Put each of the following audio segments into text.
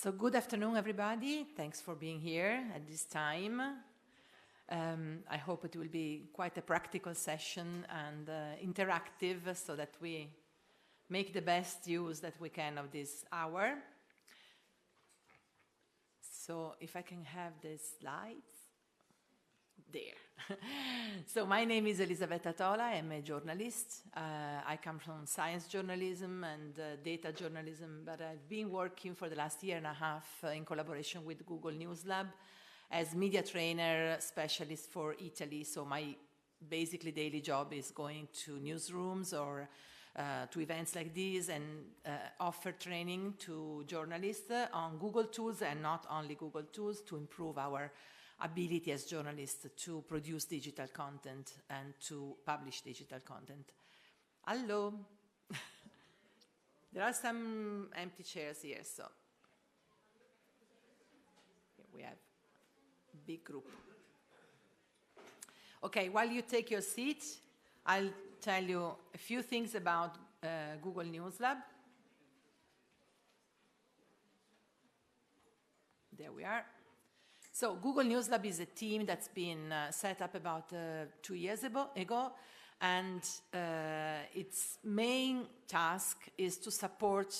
So good afternoon, everybody. Thanks for being here at this time. I hope it will be quite a practical session and interactive so that we make the best use that we can of this hour. So if I can have the slides. There. So my name is Elisabetta Tola. I'm a journalist. I come from science journalism and data journalism, but I've been working for the last year and a half in collaboration with Google News Lab as media trainer specialist for Italy. So my basically daily job is going to newsrooms or to events like this and offer training to journalists on Google tools and not only Google tools to improve our ability as journalists to produce digital content and to publish digital content. Hello. There are some empty chairs here, so we have a big group. Okay, while you take your seat, I'll tell you a few things about Google News Lab. There we are. So Google News Lab is a team that's been set up about 2 years ago, and its main task is to support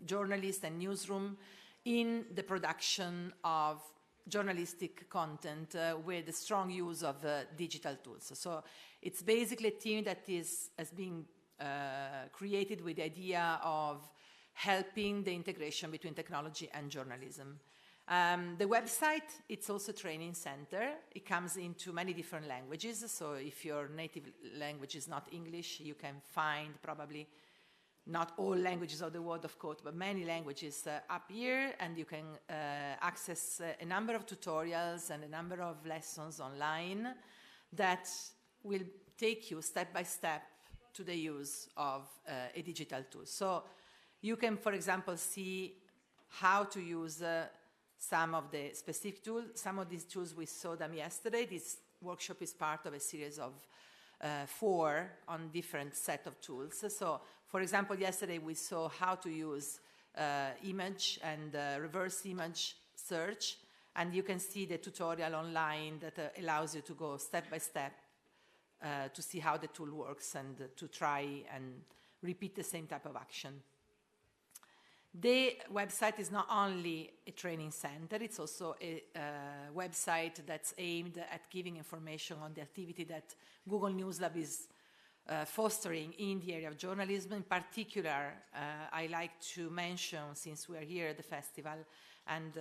journalists and newsroom in the production of journalistic content with a strong use of digital tools. So it's basically a team that has been created with the idea of helping the integration between technology and journalism. The website, it's also a training center. It comes into many different languages. So if your native language is not English, you can find probably not all languages of the world, of course, but many languages up here. And you can access a number of tutorials and a number of lessons online that will take you step by step to the use of a digital tool. So you can, for example, see how to use some of the specific tools. Some of these tools, we saw them yesterday. This workshop is part of a series of 4 on different set of tools. So, for example, yesterday we saw how to use image and reverse image search, and you can see the tutorial online that allows you to go step by step to see how the tool works and to try and repeat the same type of action. The website is not only a training center, it's also a website that's aimed at giving information on the activity that Google News Lab is fostering in the area of journalism. In particular, I like to mention, since we are here at the festival, and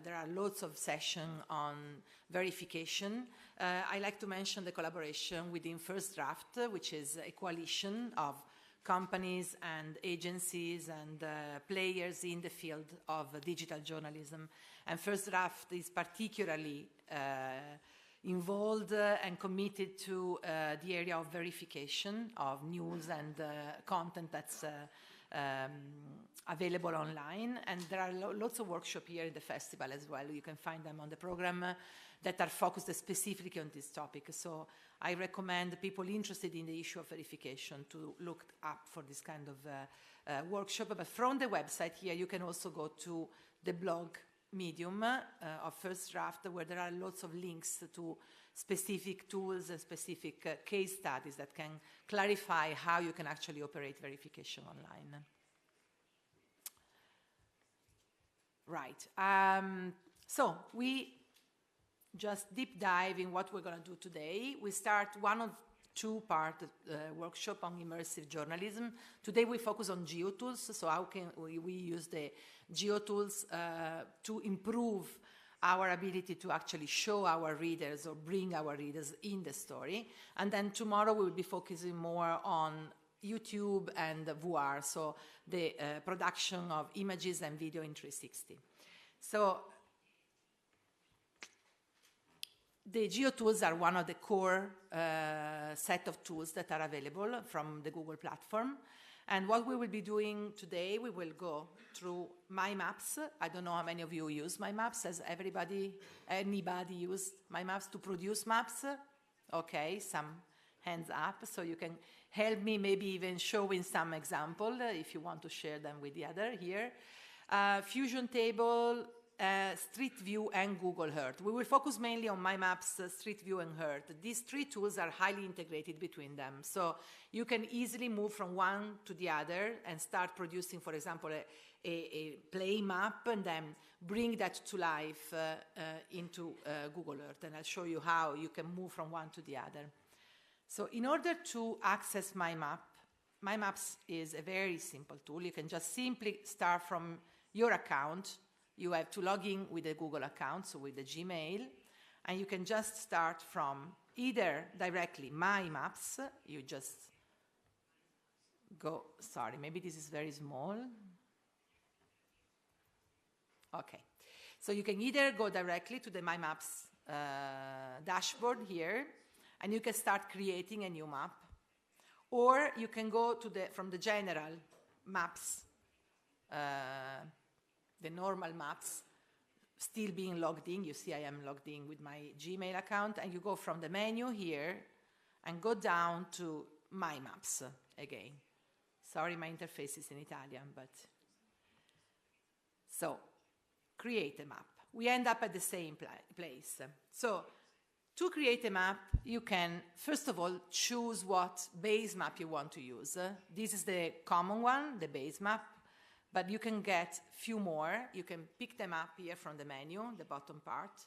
there are lots of sessions on verification, I like to mention the collaboration within First Draft, which is a coalition of companies and agencies and players in the field of digital journalism. And First Draft is particularly involved and committed to the area of verification of news and content that's available online. And there are lots of workshops here in the festival as well. You can find them on the program that are focused specifically on this topic. So I recommend people interested in the issue of verification to look up for this kind of workshop. But from the website here, you can also go to the blog medium of First Draft, where there are lots of links to specific tools and specific case studies that can clarify how you can actually operate verification online. Right. So we just deep dive in what we're going to do today. We start one of 2-part workshop on immersive journalism. Today we focus on geotools, so how can we use the geotools to improve our ability to actually show our readers or bring our readers in the story. And then tomorrow we will be focusing more on YouTube and VR, so the production of images and video in 360. So the geotools are one of the core set of tools that are available from the Google platform. And what we will be doing today, we will go through MyMaps. I don't know how many of you use MyMaps. Has anybody used MyMaps to produce maps? Okay, some hands up. So you can help me maybe even showing some example if you want to share them with the other here. Fusion Table, Street View, and Google Earth. We will focus mainly on MyMaps, Street View, and Earth. These three tools are highly integrated between them. So you can easily move from one to the other and start producing, for example, a play map and then bring that to life into Google Earth. And I'll show you how you can move from one to the other. So in order to access MyMaps is a very simple tool. You can just simply start from your account. You have to log in with a Google account, so with the Gmail, and you can just start from either directly MyMaps. You just go, sorry, maybe this is very small. Okay, so you can either go directly to the MyMaps dashboard here, and you can start creating a new map, or you can go to from the general maps, the normal maps, still being logged in. You see I am logged in with my Gmail account, and you go from the menu here and go down to MyMaps again. Sorry, my interface is in Italian, but so create a map. We end up at the same place. So to create a map, you can, first of all, choose what base map you want to use. This is the common one, the base map, but you can get few more. You can pick them up here from the menu, the bottom part.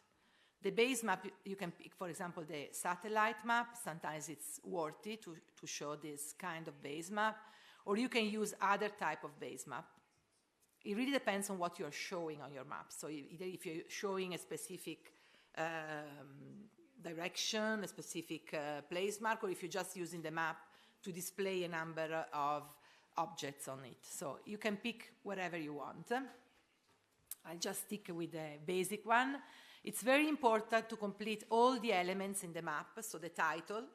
The base map, you can pick, for example, the satellite map. Sometimes it's worthy to show this kind of base map, or you can use other type of base map. It really depends on what you're showing on your map. So either if you're showing a specific direction, a specific place mark, or if you're just using the map to display a number of objects on it. So you can pick whatever you want. I'll just stick with the basic one. It's very important to complete all the elements in the map, so the title.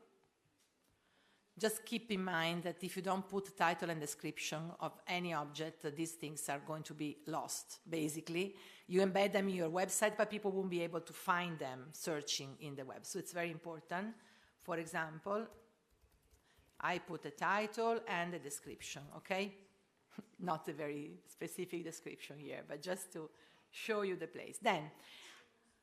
Just keep in mind that if you don't put title and description of any object, these things are going to be lost, basically. You embed them in your website, but people won't be able to find them searching in the web. So it's very important. For example, I put a title and a description, okay? Not a very specific description here, but just to show you the place. Then,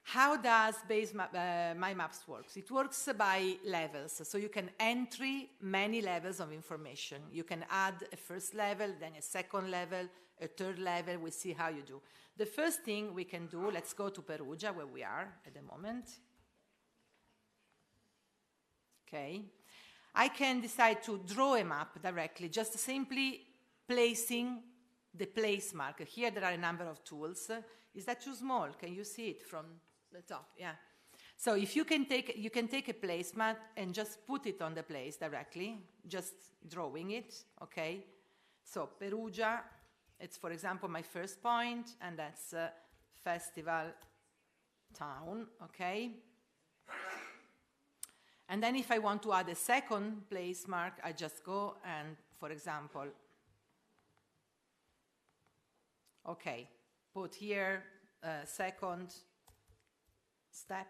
how does MyMaps works? It works by levels, so you can entry many levels of information. You can add a first level, then a second level, a third level. We'll see how you do. The first thing we can do, let's go to Perugia, where we are at the moment. Okay. I can decide to draw a map directly, just simply placing the place marker. Here there are a number of tools. Is that too small? Can you see it from the top? Yeah. So if you can take a placemat and just put it on the place directly, just drawing it, okay? So Perugia, it's for example my first point, and that's Festival Town, okay? And then if I want to add a second place mark, I just go and, for example, okay, put here second step,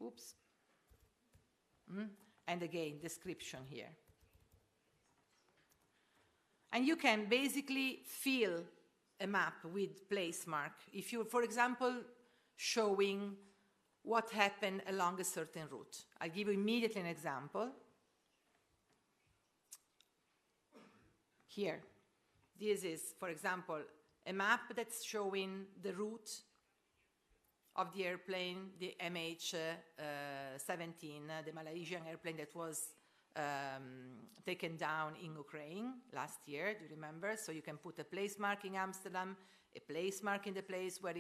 oops, and again, description here. And you can basically fill a map with place mark. If you, for example, showing what happened along a certain route. I'll give you immediately an example. Here, this is, for example, a map that's showing the route of the airplane, the MH17, the Malaysian airplane that was taken down in Ukraine last year, do you remember? So you can put a place mark in Amsterdam, a place mark in the place where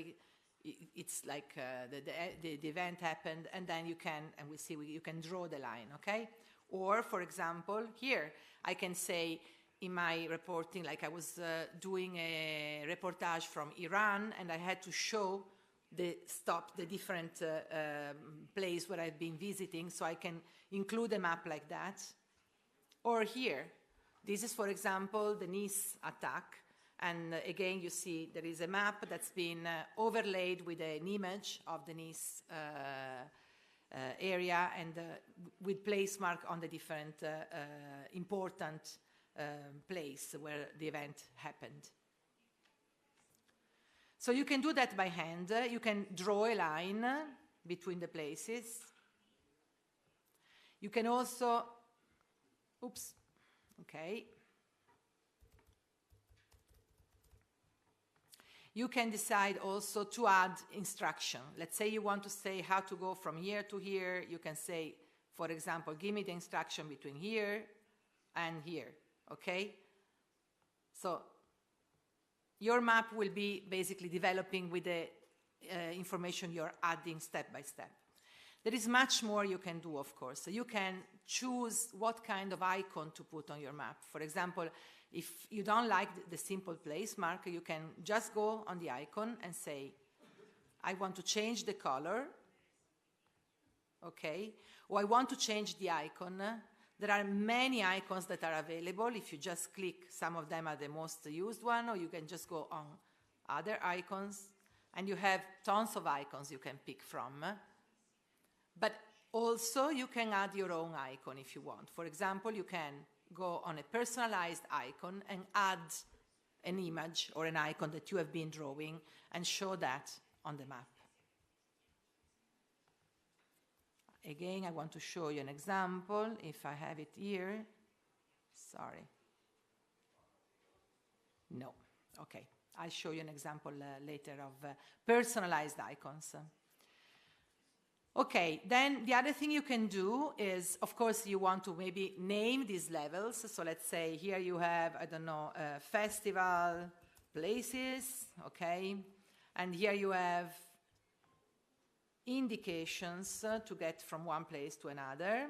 it's like the event happened, and then you can, and we see you can draw the line, okay? Or, for example, here, I can say in my reporting, like I was doing a reportage from Iran, and I had to show the different place where I've been visiting, so I can include a map like that. Or here, this is, for example, the Nice attack. And again, you see there is a map that's been overlaid with an image of the Nice area and with place mark on the different important place where the event happened. So you can do that by hand. You can draw a line between the places. You can also, oops, okay. You can decide also to add instruction. Let's say you want to say how to go from here to here. You can say, for example, give me the instruction between here and here, okay? So your map will be basically developing with the information you're adding step by step. There is much more you can do, of course. So you can choose what kind of icon to put on your map. For example, if you don't like the simple place marker, you can just go on the icon and say, I want to change the color, okay? Or I want to change the icon. There are many icons that are available. If you just click, some of them are the most used one, or you can just go on other icons, and you have tons of icons you can pick from. But also you can add your own icon if you want. For example, you can go on a personalized icon and add an image or an icon that you have been drawing and show that on the map. Again, I want to show you an example, if I have it here. Sorry. No. Okay. I'll show you an example later of personalized icons. Okay, then the other thing you can do is, of course, you want to maybe name these levels. So let's say here you have, I don't know, festival places, okay? And here you have indications to get from one place to another.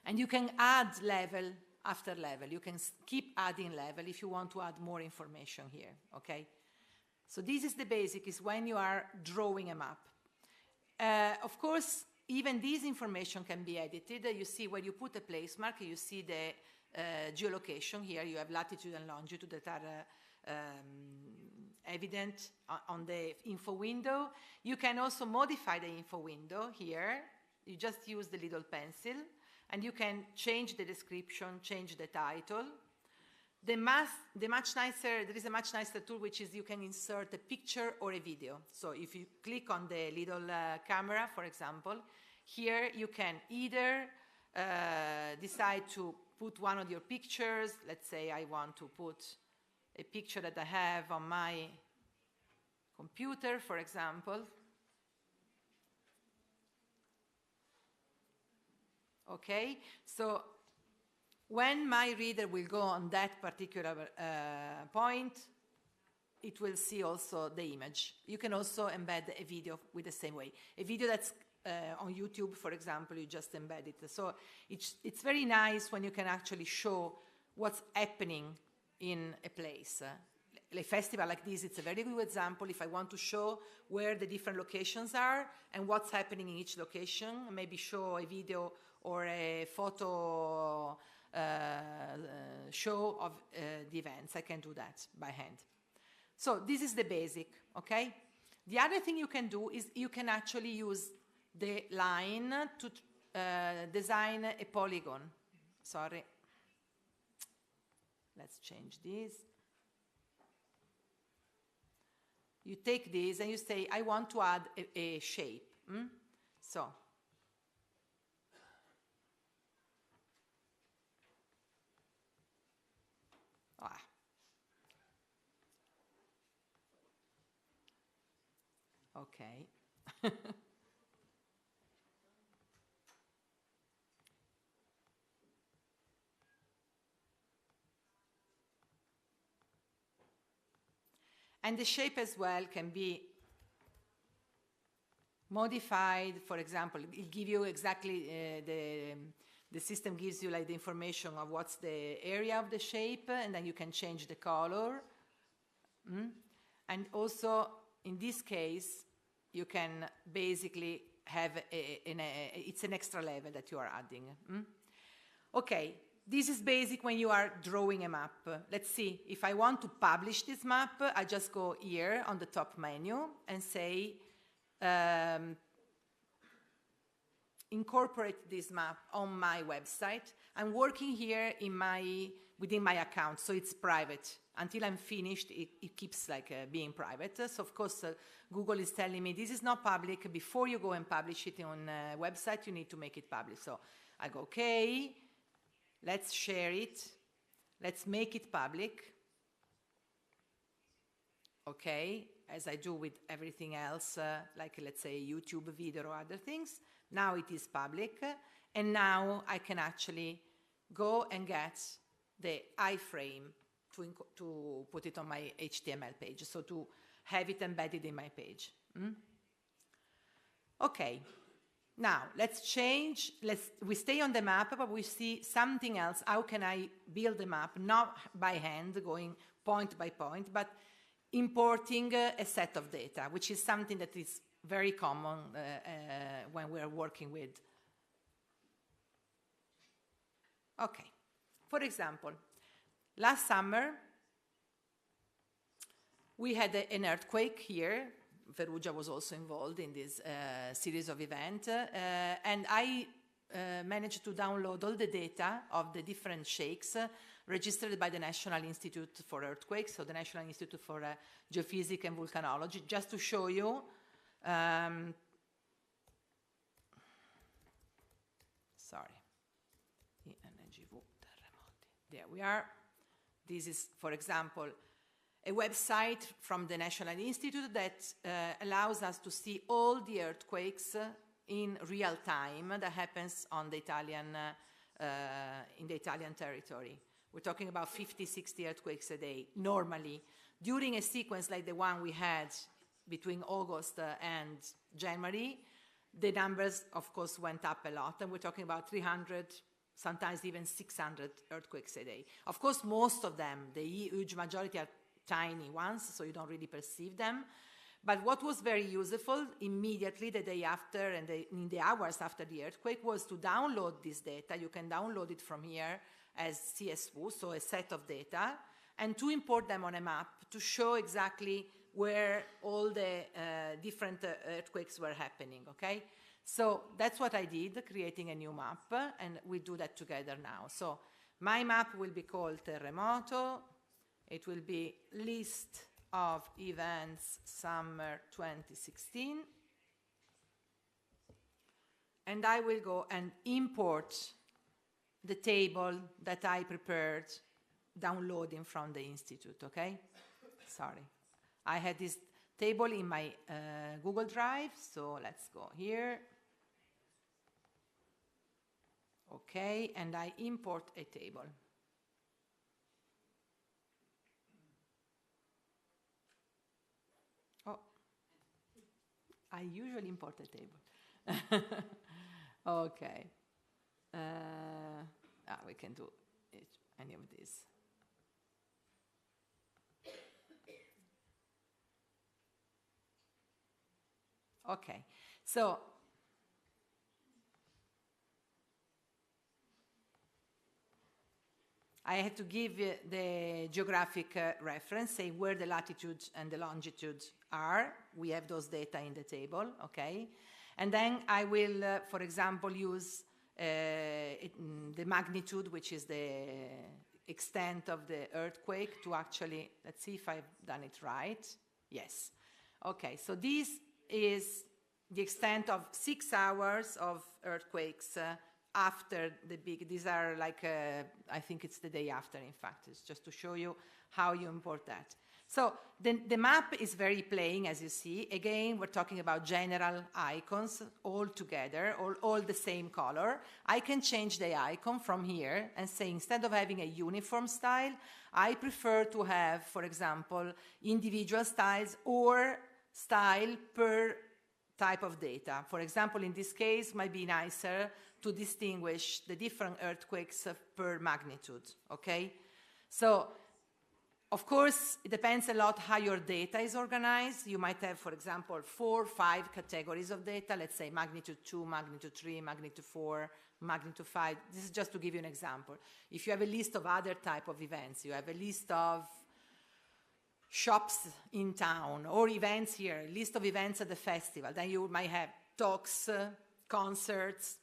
And you can add level after level. You can keep adding level if you want to add more information here, okay? So this is the basic, is when you are drawing a map. Of course, even this information can be edited. You see where you put a place marker, you see the geolocation here. You have latitude and longitude that are evident on the info window. You can also modify the info window here. You just use the little pencil, and you can change the description, change the title. There is a much nicer tool, which is you can insert a picture or a video. So if you click on the little camera, for example, here you can either decide to put one of your pictures. Let's say I want to put a picture that I have on my computer, for example. Okay, so when my reader will go on that particular point, it will see also the image. You can also embed a video with the same way. A video that's on YouTube, for example, you just embed it. So it's very nice when you can actually show what's happening in a place. A festival like this, it's a very good example. If I want to show where the different locations are and what's happening in each location, maybe show a video or a photo show of the events. I can do that by hand. So this is the basic, okay? The other thing you can do is you can actually use the line to design a polygon. Sorry. Let's change this. You take this and you say, I want to add a shape. So. Okay. And the shape as well can be modified. For example, it gives you exactly the system gives you like the information of what's the area of the shape, and then you can change the color. And also, in this case, you can basically have it's an extra level that you are adding. Okay, this is basic when you are drawing a map. Let's see, if I want to publish this map, I just go here on the top menu and say, incorporate this map on my website. I'm working here in within my account, so it's private. until I'm finished, it keeps like being private. So of course, Google is telling me this is not public. Before you go and publish it on a website, you need to make it public. So I go, okay, let's share it. Let's make it public. Okay, as I do with everything else, like let's say a YouTube video or other things. Now it is public, and now I can actually go and get the iframe to put it on my HTML page, so to have it embedded in my page. Okay, now let's change, we stay on the map, but we see something else. How can I build a map, not by hand, going point by point, but importing a set of data, which is something that is very common when we're working with. Okay, for example, last summer, we had an earthquake here. Perugia was also involved in this series of events, and I managed to download all the data of the different shakes registered by the National Institute for Earthquakes, so the National Institute for Geophysics and Volcanology, just to show you. Sorry. There we are. This is, for example, a website from the National Institute that allows us to see all the earthquakes in real time that happens on the Italian, in the Italian territory. We're talking about 50, 60 earthquakes a day, normally. During a sequence like the one we had between August and January, the numbers, of course, went up a lot, and we're talking about 300, sometimes even 600 earthquakes a day. Of course, most of them, the huge majority, are tiny ones, so you don't really perceive them. But what was very useful immediately the day after and in the hours after the earthquake was to download this data. You can download it from here as CSV, so a set of data, and to import them on a map to show exactly where all the different earthquakes were happening, okay? So that's what I did, creating a new map, and we do that together now. So my map will be called Terremoto. It will be list of events summer 2016. And I will go and import the table that I prepared downloading from the Institute, okay? Sorry. I had this table in my Google Drive, so let's go here. Okay, and I import a table. Oh, I usually import a table. Okay. We can do any of these. Okay, so I have to give the geographic reference, say where the latitude and the longitude are. We have those data in the table, okay? And then I will, for example, use the magnitude, which is the extent of the earthquake, to actually, let's see if I've done it right. Yes. Okay, so this is the extent of 6 hours of earthquakes after the big, these are like, I think it's the day after, in fact. It's just to show you how you import that. So the map is very plain, as you see. Again, we're talking about general icons all together, all the same color. I can change the icon from here and say, instead of having a uniform style, I prefer to have, for example, individual styles or style per type of data. For example, in this case, might be nicer to distinguish the different earthquakes per magnitude, okay? So, of course, it depends a lot how your data is organized. You might have, for example, 4 or 5 categories of data, let's say magnitude 2, magnitude 3, magnitude 4, magnitude 5. This is just to give you an example. If you have a list of other type of events, you have a list of shops in town or events here, a list of events at the festival, then you might have talks, concerts,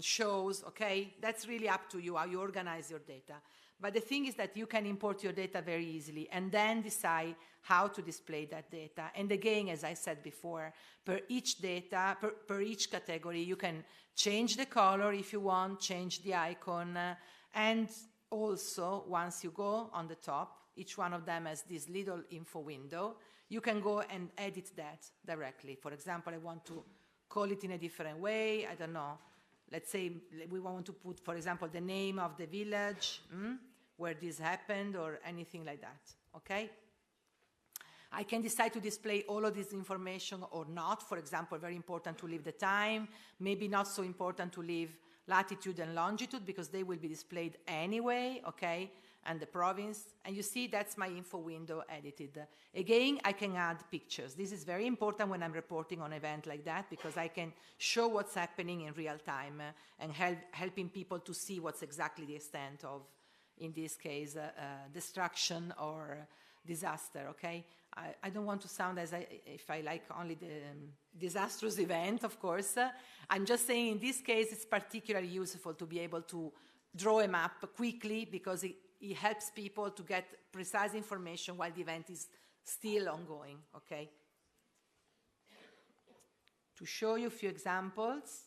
shows, okay? That's really up to you how you organize your data. But the thing is that you can import your data very easily and then decide how to display that data. And again, as I said before, per each data, per each category, you can change the color if you want, change the icon, and also, once you go on the top, each one of them has this little info window. You can go and edit that directly. For example, I want to call it in a different way. I don't know. Let's say we want to put, for example, the name of the village where this happened or anything like that, okay? I can decide to display all of this information or not. For example, very important to leave the time, maybe not so important to leave latitude and longitude because they will be displayed anyway, okay? And the province, and you see that's my info window edited. Again, I can add pictures. This is very important when I'm reporting on an event like that because I can show what's happening in real time and helping people to see what's exactly the extent of, in this case, destruction or disaster, okay? I don't want to sound as if I like only the disastrous event, of course. I'm just saying in this case it's particularly useful to be able to draw a map quickly because it helps people to get precise information while the event is still ongoing, okay? To show you a few examples.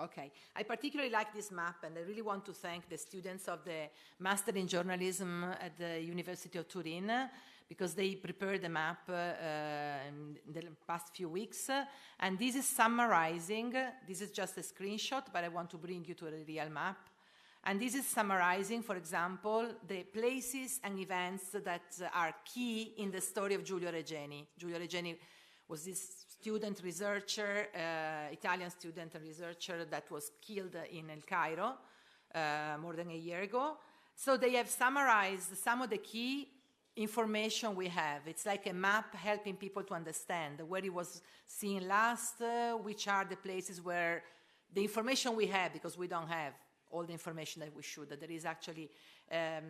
Okay, I particularly like this map and I really want to thank the students of the Master in Journalism at the University of Turin because they prepared the map in the past few weeks. And this is summarizing, this is just a screenshot, but I want to bring you to a real map. And this is summarizing, for example, the places and events that are key in the story of Giulio Regeni. Giulio Regeni was this student researcher, Italian student and researcher that was killed in El Cairo more than a year ago. So they have summarized some of the key information we have. It's like a map helping people to understand where he was seen last, which are the places where the information we have, because we don't have all the information that we should. There is actually a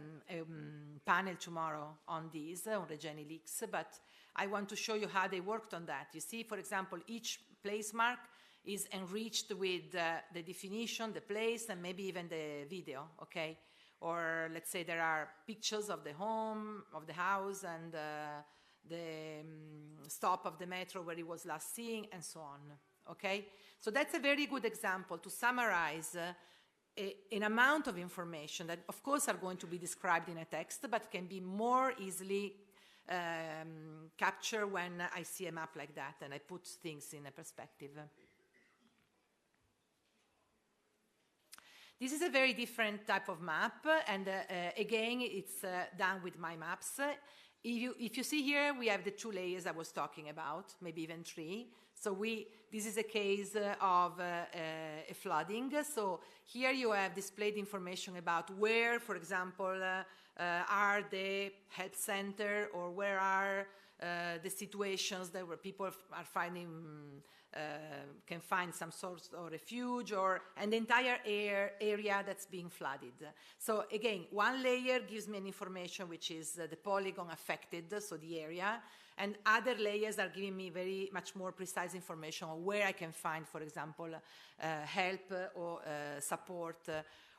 panel tomorrow on this, on Regeni leaks, but I want to show you how they worked on that. You see, for example, each place mark is enriched with the definition, the place, and maybe even the video, okay? Or let's say there are pictures of the home, of the house, and the stop of the metro where he was last seen, and so on, okay? So that's a very good example to summarize an amount of information that, of course, are going to be described in a text, but can be more easily captured when I see a map like that and I put things in a perspective. This is a very different type of map, and again, it's done with MyMaps. If you see here, we have the 2 layers I was talking about, maybe even 3. So this is a case of a flooding. So here you have displayed information about where, for example, are the help center, or where are the situations that where people are finding, can find some sort of refuge, and the entire area that's being flooded. So again, one layer gives me an information which is the polygon affected, so the area, and other layers are giving me very much more precise information on where I can find, for example, help or support.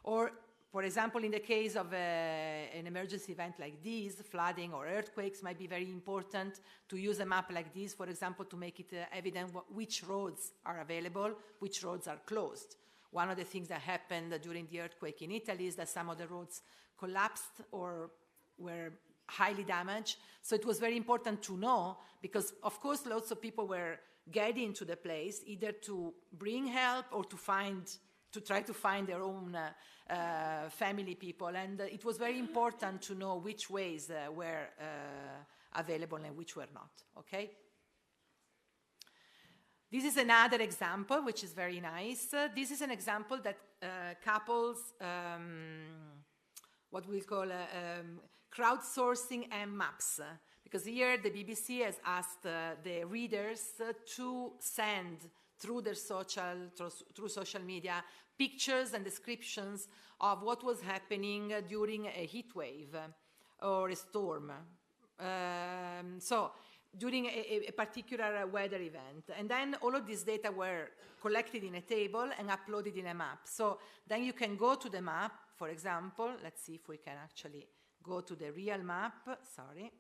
Or, for example, in the case of an emergency event like this, flooding or earthquakes, might be very important to use a map like this, for example, to make it evident which roads are available, which roads are closed. One of the things that happened during the earthquake in Italy is that some of the roads collapsed or were highly damaged. So it was very important to know, because of course lots of people were getting to the place either to bring help or to try to find their own family people, and it was very important to know which ways were available and which were not, okay? This is another example which is very nice. This is an example that couples what we call crowdsourcing and maps, because here the BBC has asked the readers to send through social media pictures and descriptions of what was happening during a heat wave or a storm. So during a particular weather event. And then all of this data were collected in a table and uploaded in a map. So then you can go to the map, for example. Let's see if we can actually go to the real map. Sorry.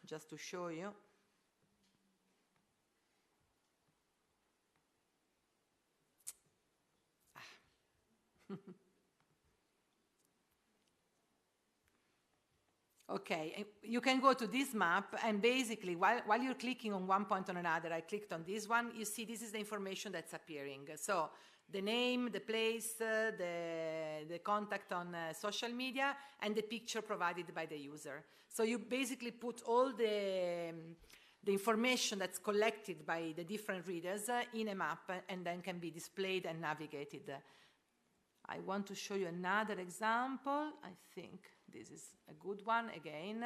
Just to show you. Okay, you can go to this map, and basically, while you're clicking on one point or another, I clicked on this one, you see this is the information that's appearing. So the name, the place, the contact on social media, and the picture provided by the user. So you basically put all the information that's collected by the different readers in a map, and then can be displayed and navigated. I want to show you another example. I think this is a good one again.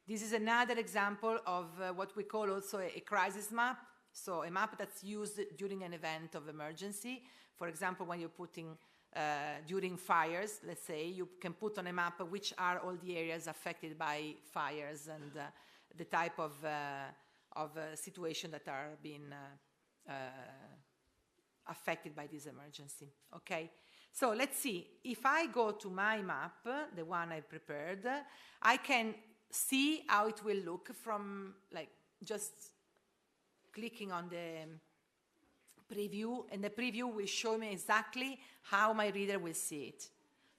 This is another example of what we call also a crisis map. So a map that's used during an event of emergency. For example, when you're putting during fires, let's say, you can put on a map which are all the areas affected by fires and the type of situation that are being affected by this emergency. Okay, so let's see. If I go to my map, the one I prepared, I can see how it will look from like just clicking on the preview, and the preview will show me exactly how my reader will see it.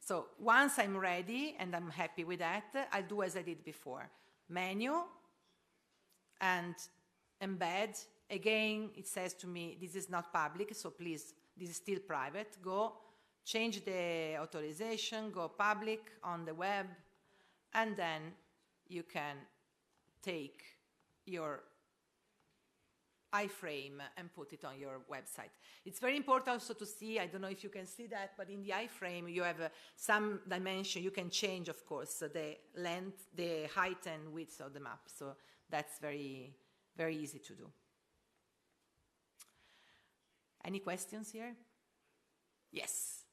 So once I'm ready and I'm happy with that, I'll do as I did before. Menu and embed. Again, it says to me, this is not public, so please, this is still private. Go change the authorization, go public on the web, and then you can take your iframe and put it on your website. It's very important also to see, I don't know if you can see that, but in the iframe you have some dimension. You can change, of course, the length, the height and width of the map. So that's very, very easy to do. Any questions here? Yes.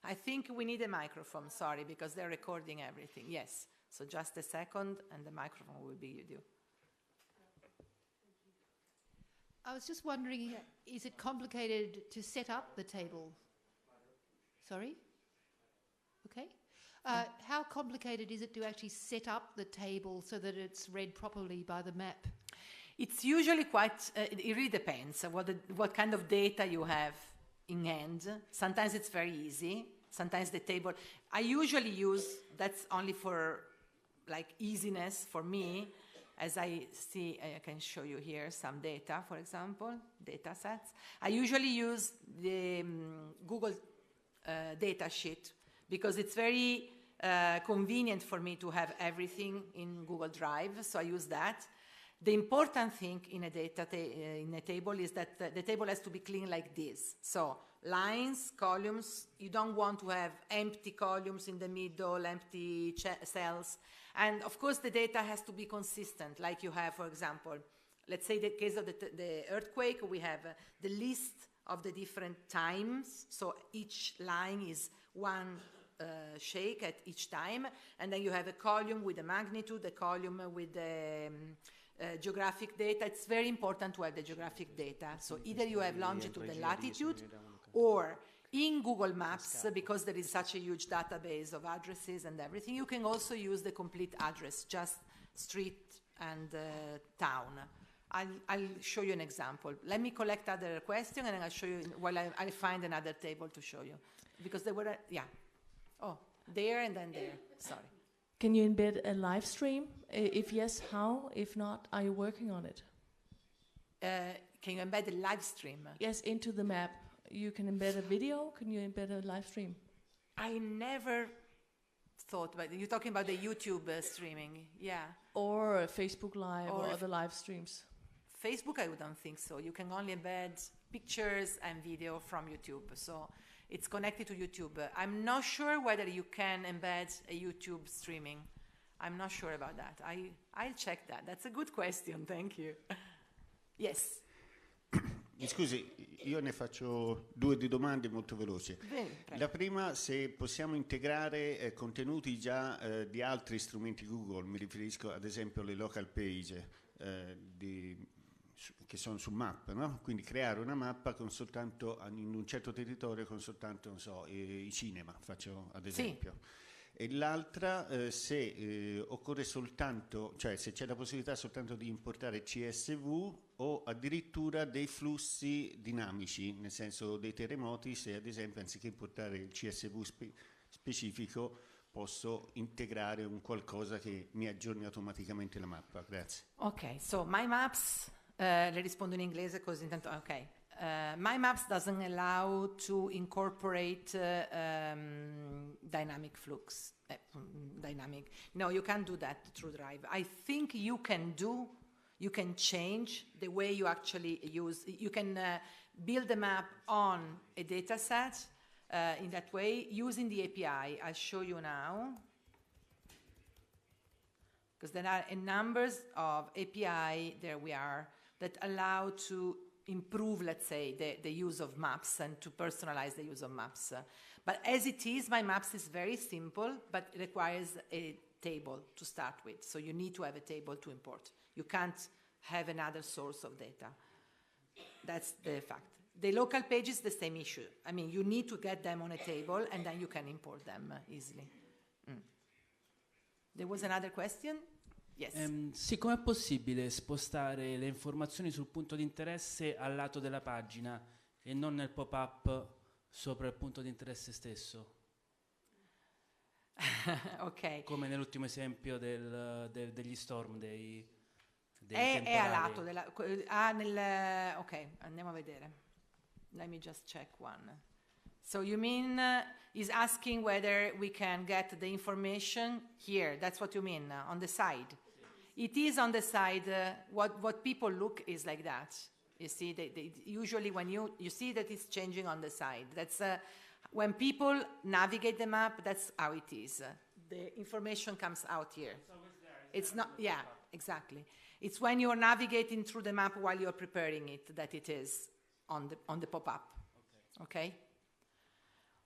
I think we need a microphone, sorry, because they're recording everything. Yes. So just a second and the microphone will be with you. I was just wondering, is it complicated to set up the table? Sorry? Okay. How complicated is it to actually set up the table so that it's read properly by the map? It's usually quite, it really depends what kind of data you have in hand. Sometimes it's very easy. Sometimes the table, I usually use, that's only for like easiness for me. As I see, I can show you here some data, for example, data sets. I usually use the Google data sheet because it's very convenient for me to have everything in Google Drive, so I use that. The important thing in a table is that the table has to be clean like this. So lines, columns, you don't want to have empty columns in the middle, empty cells. And of course the data has to be consistent, like you have, for example, let's say the case of the earthquake, we have the list of the different times. So each line is one shake at each time. And then you have a column with the magnitude, a column with the geographic data. It's very important to have the geographic data. So either you have longitude and latitude, or in Google Maps, because there is such a huge database of addresses and everything, you can also use the complete address, just street and town. I'll show you an example. Let me collect other questions and then I'll show you while I'll find another table to show you. Because there were, yeah. Oh, there and then there, sorry. Can you embed a live stream? If yes, how? If not, are you working on it? Can you embed a live stream? Yes, into the map. You can embed a video. Can you embed a live stream? I never thought about it. You're talking about the YouTube streaming, yeah. Or Facebook Live or other live streams. Facebook, I don't think so. You can only embed pictures and video from YouTube. So it's connected to YouTube. I'm not sure whether you can embed a YouTube streaming. I'm not sure about that. I'll check that. That's a good question. Thank you. Yes. Mi scusi, io ne faccio 2 di domande molto veloci. Prego. La prima, se possiamo integrare contenuti già di altri strumenti Google, mi riferisco ad esempio alle local page che sono su Map, no? Quindi creare una mappa con soltanto in un certo territorio con soltanto, non so, i cinema, faccio ad esempio. Sì. E l'altra, se occorre soltanto, cioè se c'è la possibilità soltanto di importare CSV o addirittura dei flussi dinamici, nel senso dei terremoti, se ad esempio anziché importare il CSV specifico posso integrare un qualcosa che mi aggiorni automaticamente la mappa. Grazie. Ok, so MyMaps, le rispondo in inglese così intanto, ok. MyMaps doesn't allow to incorporate dynamic flux. No, you can't do that through Drive. I think you can change the way you actually use, you can build a map on a data set in that way using the API. I'll show you now. Because there are a number of API, there we are, that allow to improve, let's say, the use of maps and to personalize the use of maps. But as it is, MyMaps is very simple, but it requires a table to start with. So you need to have a table to import. You can't have another source of data. That's the fact. The local page is the same issue. I mean, you need to get them on a table and then you can import them easily. There was another question? Yes. Sì, com'è possibile spostare le informazioni sul punto di interesse al lato della pagina e non nel pop-up sopra il punto di interesse stesso? Ok. Come nell'ultimo esempio degli storm, dei è a lato della... ok, andiamo a vedere. Let me just check one. So you mean is asking whether we can get the information here. That's what you mean, on the side. It is on the side. What people look is like that. You see, usually when you see that it's changing on the side. That's when people navigate the map, that's how it is. The information comes out here. It's not, yeah, exactly. It's when you're navigating through the map while you're preparing it that it is on the pop-up. Okay?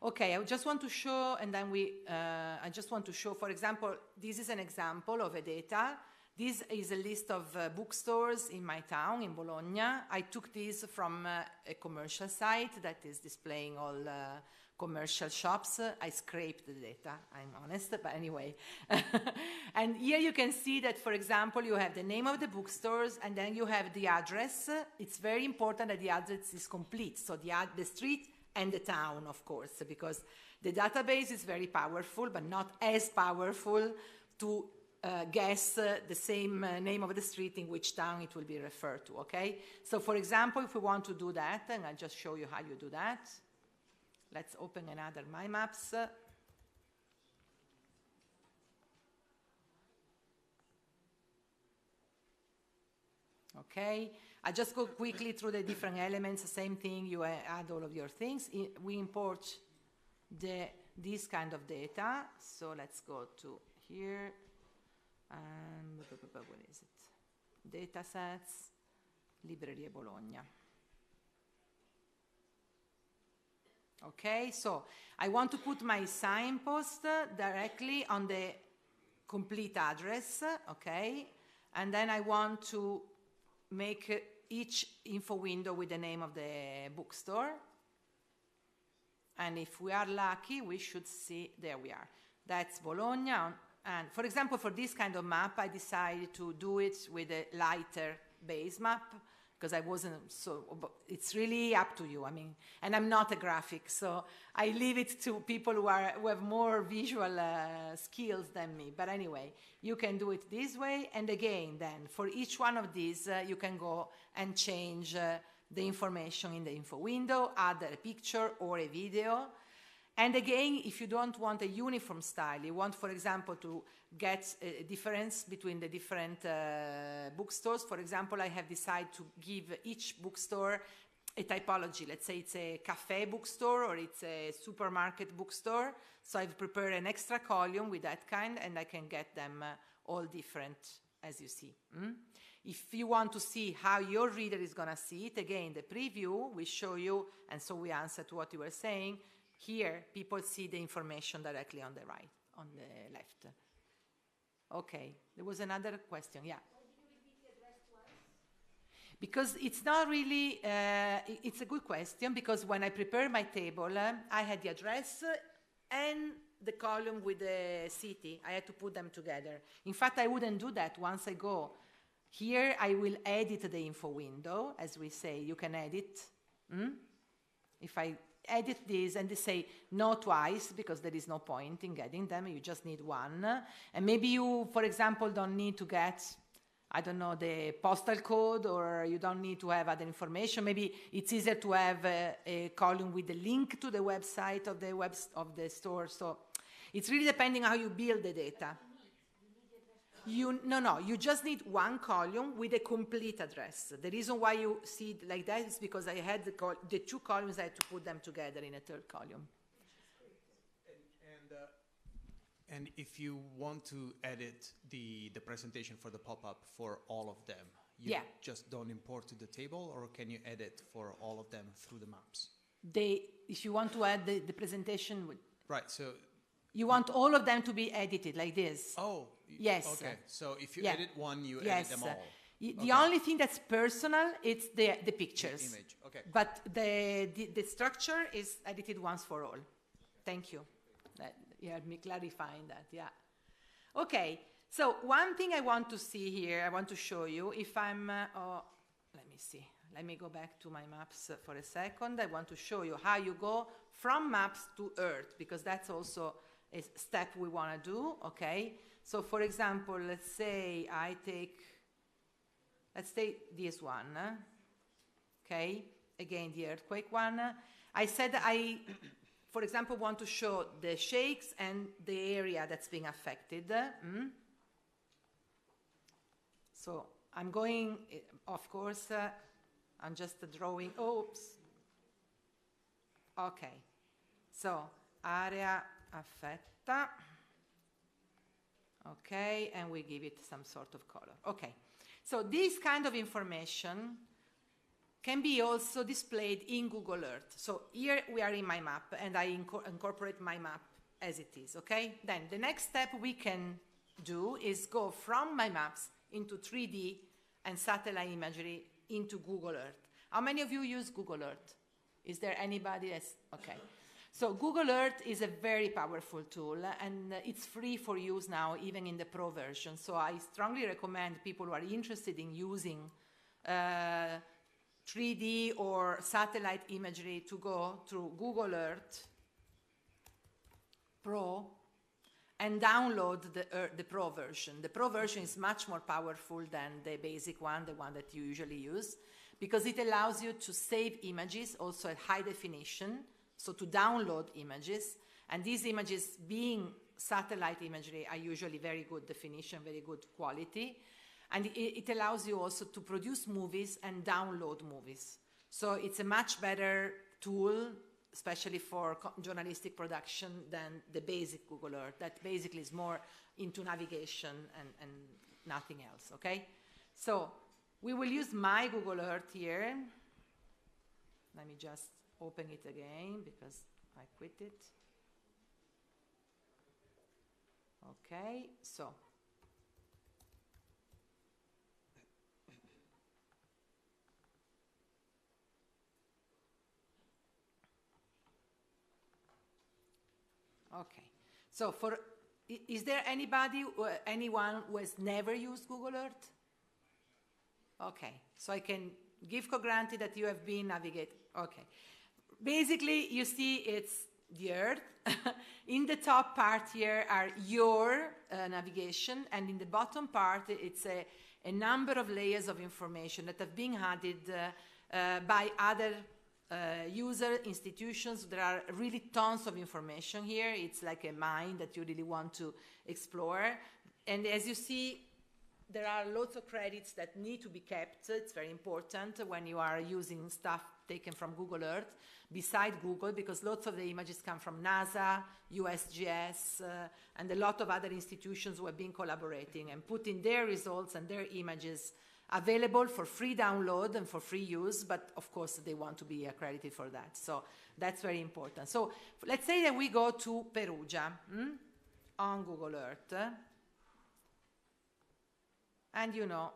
Okay, I just want to show, and then I just want to show, for example, this is an example of a data. This is a list of bookstores in my town, in Bologna. I took this from a commercial site that is displaying all commercial shops. I scraped the data, I'm honest, but anyway. And here you can see that, for example, you have the name of the bookstores, and then you have the address. It's very important that the address is complete, so the street and the town, of course, because the database is very powerful, but not as powerful to guess the same name of the street in which town it will be referred to, okay? So, for example, if we want to do that, and I'll just show you how you do that. Let's open another MyMaps. Okay, I just go quickly through the different elements. Same thing, you add all of your things. We import this kind of data. So let's go to here. What is it? Datasets, Librerie Bologna. Okay, so I want to put my signpost directly on the complete address, okay? And then I want to make each info window with the name of the bookstore. And if we are lucky, we should see, there we are. That's Bologna. And for example, for this kind of map, I decided to do it with a lighter base map because I wasn't it's really up to you. I mean, and I'm not a graphic, so I leave it to people who have more visual skills than me. But anyway, you can do it this way. And again, then, for each one of these, you can go and change the information in the info window, add a picture or a video. And again, if you don't want a uniform style, you want, for example, to get a difference between the different bookstores. For example, I have decided to give each bookstore a typology. Let's say it's a cafe bookstore or it's a supermarket bookstore. So I've prepared an extra column with that kind, and I can get them all different, as you see. If you want to see how your reader is going to see it, again, the preview will show you, and so we answer to what you were saying. Here, people see the information directly on the right, on the left. Okay, there was another question, yeah. Why did you repeat the address twice? Because it's not really, it's a good question, because when I prepared my table, I had the address and the column with the city. I had to put them together. In fact, I wouldn't do that once I go. Here, I will edit the info window, as we say, you can edit. If I edit this and they say no twice, because there is no point in getting them, you just need one. And maybe you, for example, don't need to get, I don't know, the postal code, or you don't need to have other information. Maybe it's easier to have a column with the link to the website of the store. So it's really depending how you build the data. No, you just need one column with a complete address. The reason why you see it like that is because I had the two columns, I had to put them together in a third column. And if you want to edit the presentation for the pop-up for all of them, you just don't import to the table, or can you edit for all of them through the maps? If you want to add the presentation, right, so you want all of them to be edited like this. Oh, yes. Okay, so if you edit one, you edit them all. The only thing that's personal is the pictures. The image, okay. But the structure is edited once for all. Thank you. You had me clarifying that, yeah. Okay, so one thing I want to see here, I want to show you, if I'm, let me see. Let me go back to my maps for a second. I want to show you how you go from maps to Earth, because that's also a step we want to do, okay? So for example, let's say let's take this one, okay? Again, the earthquake one. I said I, for example, want to show the shakes and the area that's being affected. So I'm going, of course, I'm just drawing, oops. Okay, so area affetta. Okay, and we give it some sort of color. Okay, so this kind of information can be also displayed in Google Earth. So here we are in MyMap, and I incorporate MyMap as it is, okay? Then the next step we can do is go from MyMaps into 3D and satellite imagery into Google Earth. How many of you use Google Earth? Is there anybody that's, okay. So Google Earth is a very powerful tool, and it's free for use now, even in the Pro version. So I strongly recommend people who are interested in using 3D or satellite imagery to go through Google Earth Pro and download the Pro version. The Pro version is much more powerful than the basic one, the one that you usually use, because it allows you to save images also at high definition, so to download images, and these images being satellite imagery are usually very good definition, very good quality, and it allows you also to produce movies and download movies. So it's a much better tool, especially for journalistic production, than the basic Google Earth, that basically is more into navigation and nothing else, okay? So we will use my Google Earth here. Let me just open it again because I quit it. Okay, so. Okay, so is there anyone who has never used Google Earth? Okay, so I can give for granted that you have been navigating. Okay, basically you see it's the Earth. In the top part here are your navigation, and in the bottom part it's a number of layers of information that have been added by other user institutions. There are really tons of information here. It's like a mine that you really want to explore. And as you see, there are lots of credits that need to be kept. It's very important when you are using stuff taken from Google Earth, beside Google, because lots of the images come from NASA, USGS, and a lot of other institutions who have been collaborating and putting their results and their images available for free download and for free use, but of course they want to be accredited for that. So that's very important. So let's say that we go to Perugia on Google Earth. And you know,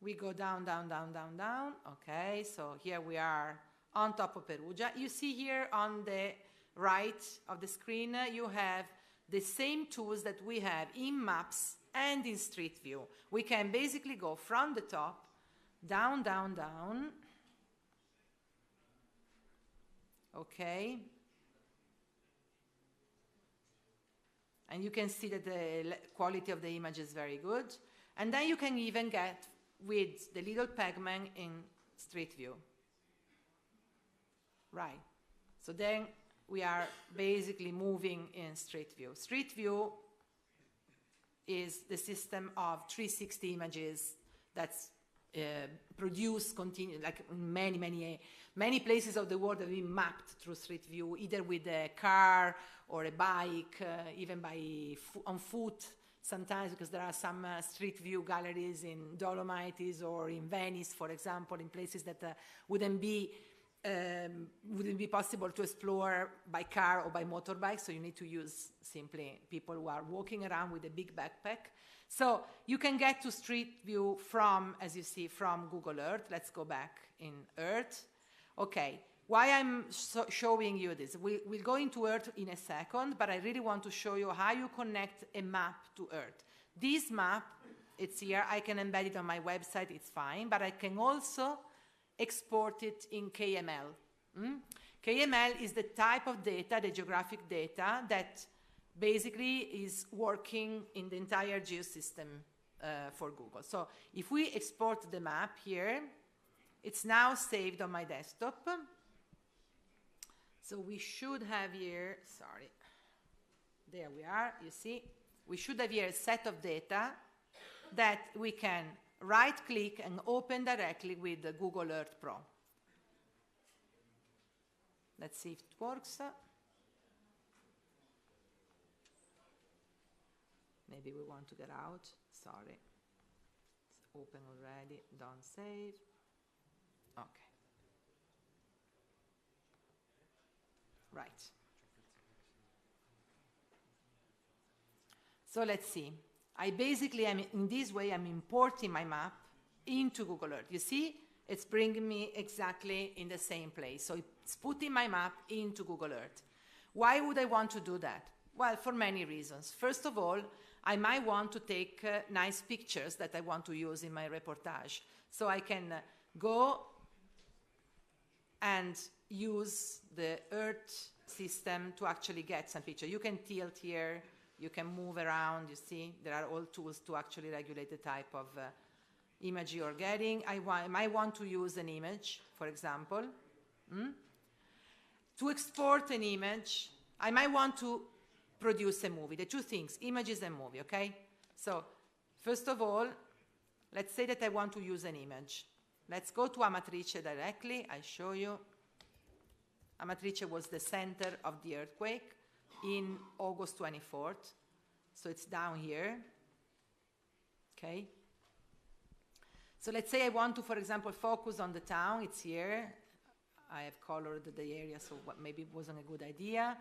we go down, down, down, down, down. Okay, so here we are on top of Perugia. You see here on the right of the screen, you have the same tools that we have in Maps and in Street View. We can basically go from the top, down, down, down. Okay. And you can see that the quality of the image is very good. And then you can even get with the little pegman in Street View. Right. So then we are basically moving in Street View. Street View is the system of 360 images that's produced continuously, like many places of the world have been mapped through Street View, either with a car or a bike, even on foot sometimes, because there are some Street View galleries in Dolomites or in Venice, for example, in places that wouldn't be possible to explore by car or by motorbike, so you need to use simply people who are walking around with a big backpack. So you can get to Street View from, as you see, from Google Earth. Let's go back in Earth. Okay, why I'm showing you this? We'll go into Earth in a second, but I really want to show you how you connect a map to Earth. This map, it's here. I can embed it on my website, it's fine, but I can also export it in KML. KML is the type of data, the geographic data, that basically is working in the entire geosystem for Google. So if we export the map here, it's now saved on my desktop. So we should have here, sorry, there we are, you see. We should have here a set of data that we can right-click and open directly with the Google Earth Pro. Let's see if it works. Maybe we want to get out. Sorry. It's open already. Don't save. Okay. Right. So let's see. I basically am, in this way, I'm importing my map into Google Earth. You see, it's bringing me exactly in the same place. So it's putting my map into Google Earth. Why would I want to do that? Well, for many reasons. First of all, I might want to take nice pictures that I want to use in my reportage. So I can go and use the Earth system to actually get some picture. You can tilt here, you can move around, you see, there are all tools to actually regulate the type of image you're getting. I might want to use an image, for example. To export an image, I might want to produce a movie. The two things, images and movie, okay? So, first of all, let's say that I want to use an image. Let's go to Amatrice directly. I show you. Amatrice was the center of the earthquake in August 24th. So it's down here, okay? So let's say I want to, for example, focus on the town. It's here. I have colored the area, so maybe it wasn't a good idea.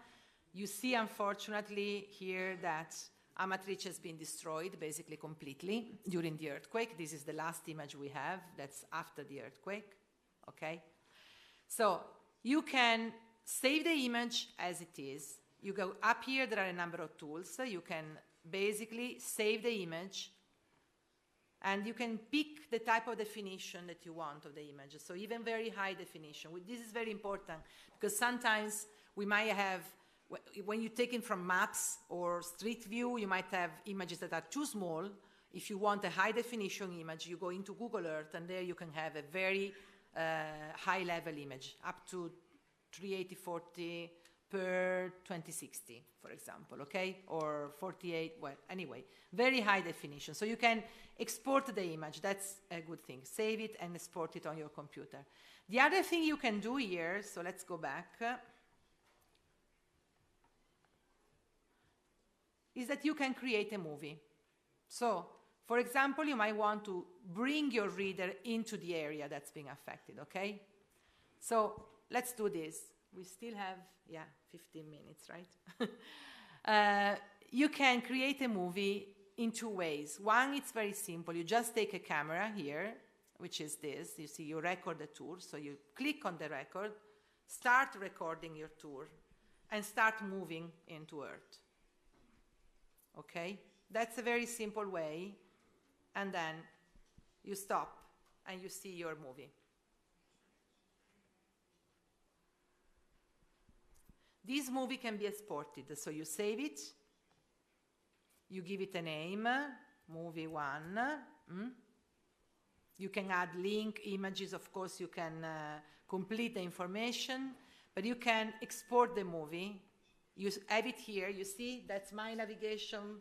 You see, unfortunately, here that Amatrice has been destroyed basically completely during the earthquake. This is the last image we have. That's after the earthquake, okay? So you can save the image as it is. You go up here, there are a number of tools. You can basically save the image, and you can pick the type of definition that you want of the image. So even very high definition. This is very important because sometimes we might have, when you take it from maps or Street View, you might have images that are too small. If you want a high definition image, you go into Google Earth, and there you can have a very high level image, up to 380/40 per 2060, for example, okay? Or 48, well, anyway, very high definition. So you can export the image. That's a good thing. Save it and export it on your computer. The other thing you can do here, so let's go back, is that you can create a movie. So For example, you might want to bring your reader into the area that's being affected, okay? So let's do this. We still have, 15 minutes, right? You can create a movie in two ways. One, it's very simple. You just take a camera here, which is this. You see, you record the tour. So you click on the record, start recording your tour, and start moving into Earth. Okay? That's a very simple way. And then you stop and you see your movie. This movie can be exported. So you save it. You give it a name, movie 1. You can add link, images, of course, you can complete the information, but you can export the movie. You have it here, you see, that's my navigation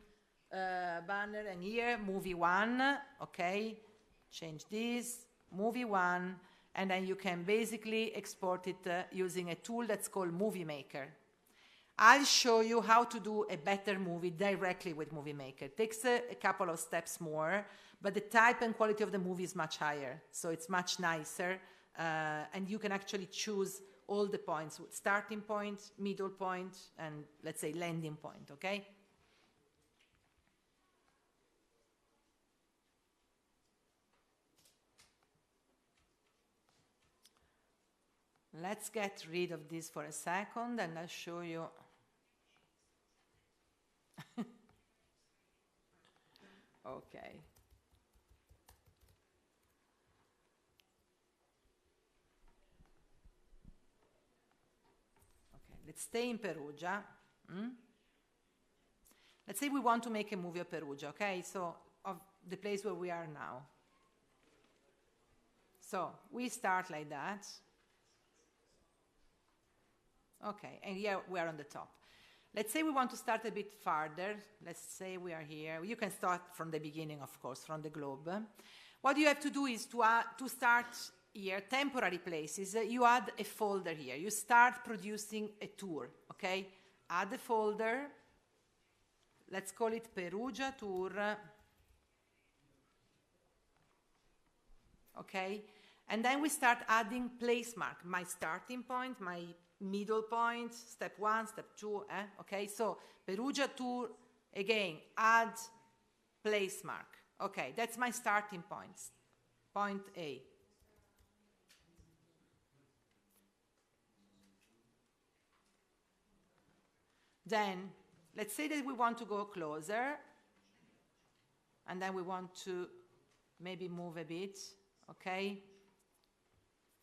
banner, and here, movie 1, okay, change this, movie 1, and then you can basically export it using a tool that's called Movie Maker. I'll show you how to do a better movie directly with Movie Maker. It takes a couple of steps more, but the type and quality of the movie is much higher, so it's much nicer, and you can actually choose all the points, starting point, middle point, and let's say landing point, okay? Let's get rid of this for a second, and I'll show you. Okay. Okay, let's stay in Perugia. Let's say we want to make a movie of Perugia, okay? So, of the place where we are now. So, we start like that. Okay, and here we are on the top. Let's say we want to start a bit farther. Let's say we are here. You can start from the beginning, of course, from the globe. What you have to do is to start here, temporary places, you add a folder here. You start producing a tour, okay? Add a folder. Let's call it Perugia Tour. Okay? And then we start adding place mark. My starting point, my middle point, step 1, step 2, okay? So Perugia Tour, again, add place mark. Okay, that's my starting point, point A. Then, let's say that we want to go closer, and then we want to maybe move a bit, okay?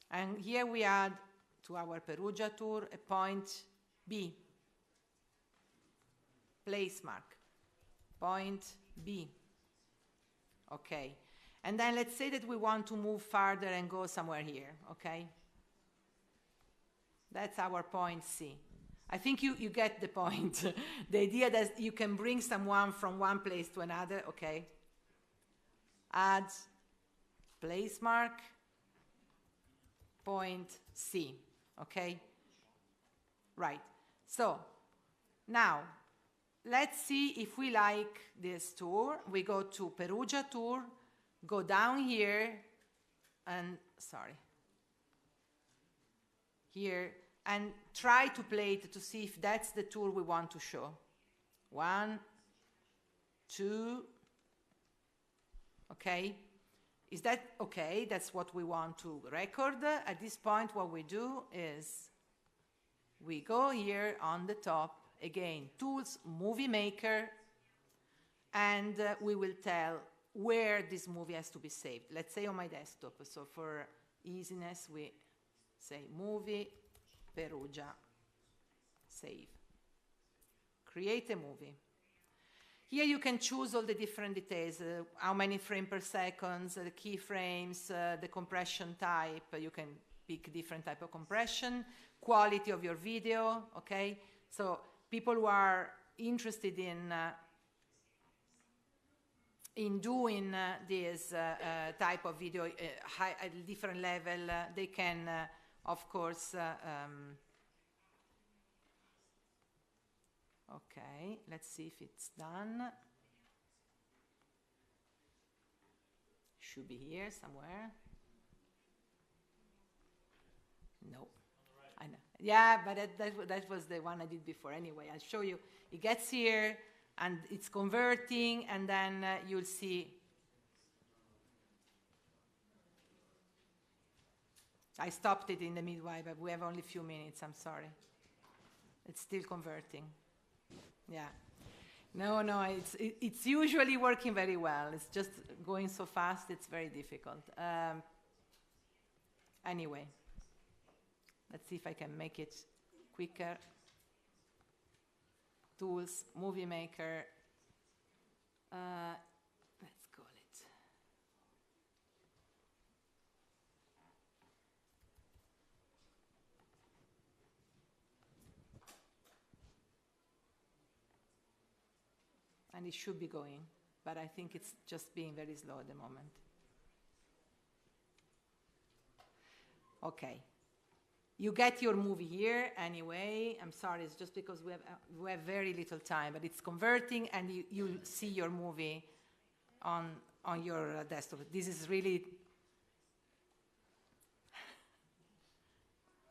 And here we add to our Perugia tour a point B, place mark, point B, okay? And then let's say that we want to move farther and go somewhere here, okay? That's our point C. I think you get the point. The idea that you can bring someone from one place to another, okay? Add place mark, point C, okay? Right, so now let's see if we like this tour. We go to Perugia tour, go down here, and, sorry, here, and try to play it to see if that's the tour we want to show. 1, 2, okay? Is that okay? That's what we want to record. At this point, what we do is we go here on the top, again, Tools, Movie Maker, and we will tell where this movie has to be saved. Let's say on my desktop. So for easiness, we say Movie, Perugia, save. Create a movie. Here you can choose all the different details, how many frames per second, the keyframes, the compression type. You can pick different type of compression, quality of your video, okay? So people who are interested in doing this type of video at a different level, they can, of course, okay, let's see if it's done. should be here somewhere. No. I know. Yeah, but that was the one I did before. Anyway, I'll show you. It gets here, and it's converting, and then you'll see. I stopped it in the midway, but we have only a few minutes. I'm sorry. It's still converting. Yeah. No, it's usually working very well. It's just going so fast, it's very difficult. Anyway, let's see if I can make it quicker. Tools, Movie Maker. Let's call it. And it should be going, but I think it's just being very slow at the moment. Okay. You get your movie here anyway. I'm sorry, it's just because we have very little time, but it's converting, and you see your movie on your desktop. This is really...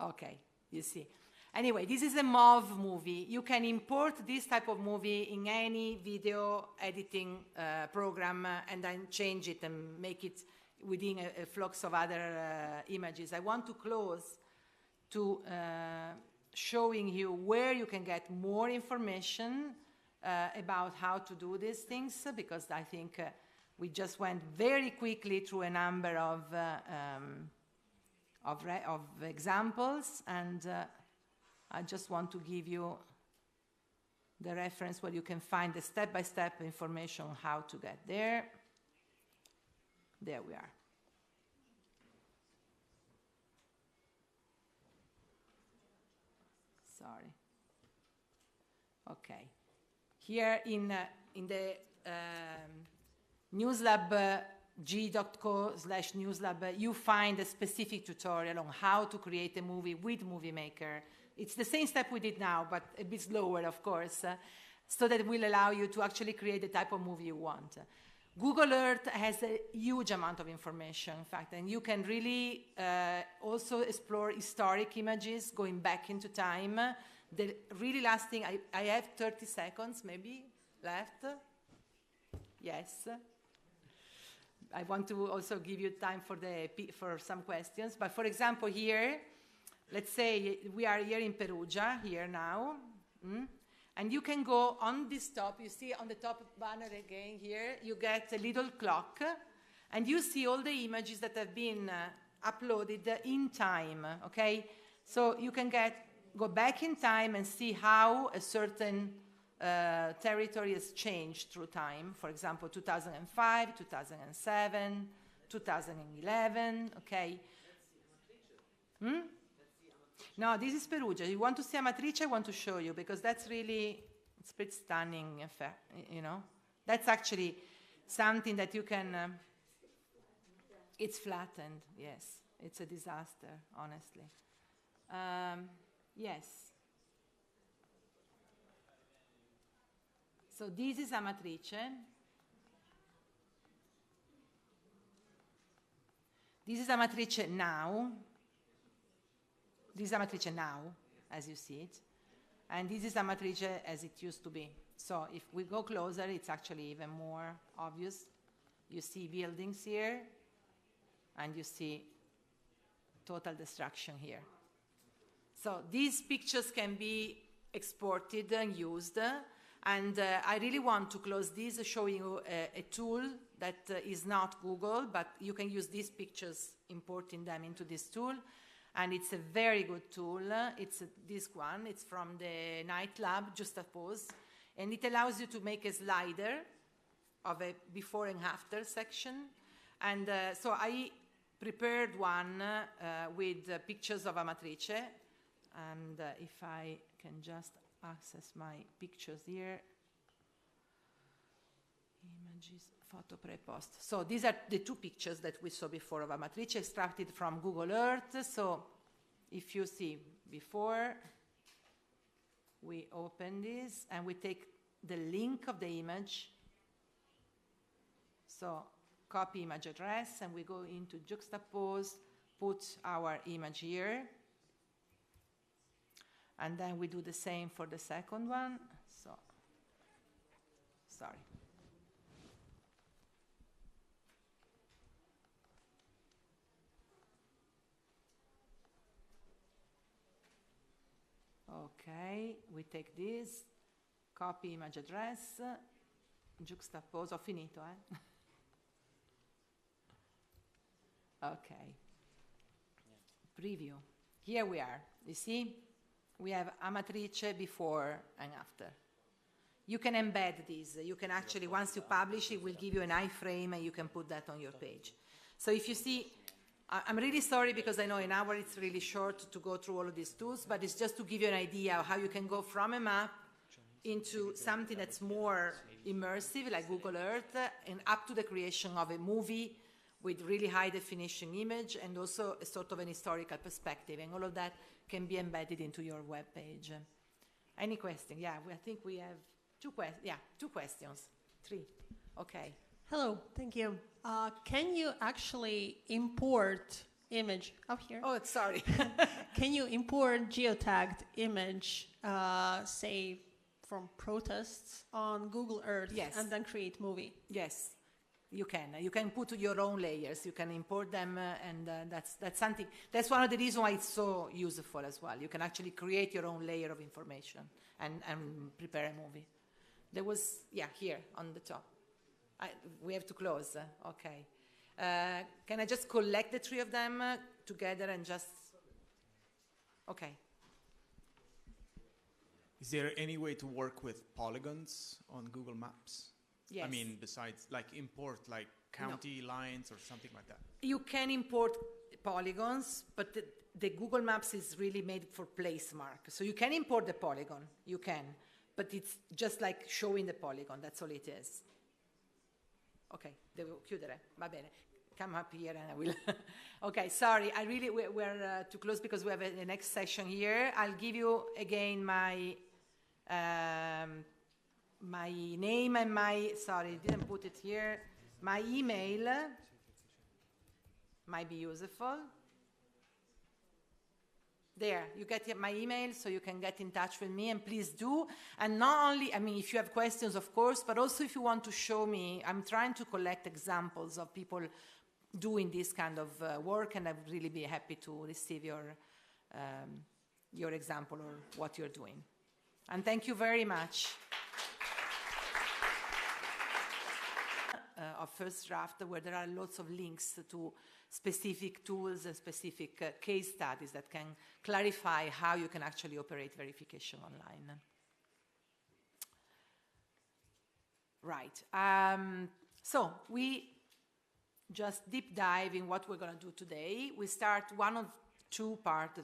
Okay, you see. Anyway, this is a MOV movie. You can import this type of movie in any video editing program and then change it and make it within a flux of other images. I want to close to showing you where you can get more information about how to do these things, because I think we just went very quickly through a number of examples, and I just want to give you the reference where you can find the step-by-step information on how to get there. There we are. Sorry. Okay. Here in the newslab g.co/newslab, you find a specific tutorial on how to create a movie with Movie Maker. It's the same step we did now, but a bit slower, of course, so that it will allow you to actually create the type of movie you want. Google Earth has a huge amount of information, in fact, and you can really also explore historic images going back into time. The really last thing, I have 30 seconds maybe left. Yes. I want to also give you time for some questions. But for example, here, let's say we are here in Perugia, here now. And you can go on this top, you see on the top banner again here, you get a little clock, and you see all the images that have been uploaded in time, okay? So you can go back in time and see how a certain territory has changed through time. For example, 2005, 2007, 2011, okay? No, this is Perugia. You want to see Amatrice? I want to show you, because that's really, it's pretty stunning, you know. That's actually something that you can, it's flattened, yes. It's a disaster, honestly. Yes. So this is Amatrice. This is Amatrice now. This is Amatrice now, as you see it. And this is Amatrice as it used to be. So if we go closer, it's actually even more obvious. You see buildings here, and you see total destruction here. So these pictures can be exported and used. And I really want to close this showing you a tool that is not Google, but you can use these pictures, importing them into this tool. And it's a very good tool. It's this one. It's from the Night Lab, Juxtapose. And it allows you to make a slider of a before and after section. And so I prepared one with pictures of Amatrice. And if I can just access my pictures here. Images, photo, pre-post. So these are the two pictures that we saw before of Amatrice, extracted from Google Earth. So if you see before, we open this and we take the link of the image. So copy image address, and we go into juxtapose, put our image here, and then we do the same for the second one. So, sorry. Okay, we take this, copy image address, juxtapose, ho finito, eh? Okay. Preview. Here we are. You see? We have Amatrice before and after. You can embed these. You can actually, once you publish, it will give you an iframe and you can put that on your page. So if you see, I'm really sorry because I know an hour it's really short to go through all of these tools, but it's just to give you an idea of how you can go from a map into something that's more immersive, like Google Earth, and up to the creation of a movie with really high definition image and also a sort of an historical perspective, and all of that can be embedded into your web page. Any question? Yeah, I think we have two questions. Three. Okay. Hello, thank you. Can you actually import image up here? Oh, sorry. Can you import geotagged image, say from protests on Google Earth, yes, and then create movie? Yes. You can. You can put your own layers. You can import them, and that's something. That's one of the reasons why it's so useful as well. You can actually create your own layer of information and prepare a movie. There was, here on the top. We have to close. Okay. Can I just collect the three of them together and just? Okay. Is there any way to work with polygons on Google Maps? Yes. I mean, besides like import like county lines or something like that. You can import polygons, but the Google Maps is really made for place mark. So you can import the polygon, you can, but it's just like showing the polygon, that's all it is. Okay, devo chiudere, va bene. Come up here and I will. Okay, sorry, we're too close because we have the next session here. I'll give you again my name and didn't put it here. My email might be useful. There, you get my email, so you can get in touch with me, and please do. And not only, if you have questions, of course, but also if you want to show me, I'm trying to collect examples of people doing this kind of work, and I would really be happy to receive your example or what you're doing. And thank you very much. Of first draft, where there are lots of links to specific tools and specific case studies that can clarify how you can actually operate verification online. Right. So we just deep dive in what we're going to do today. We start one of two-part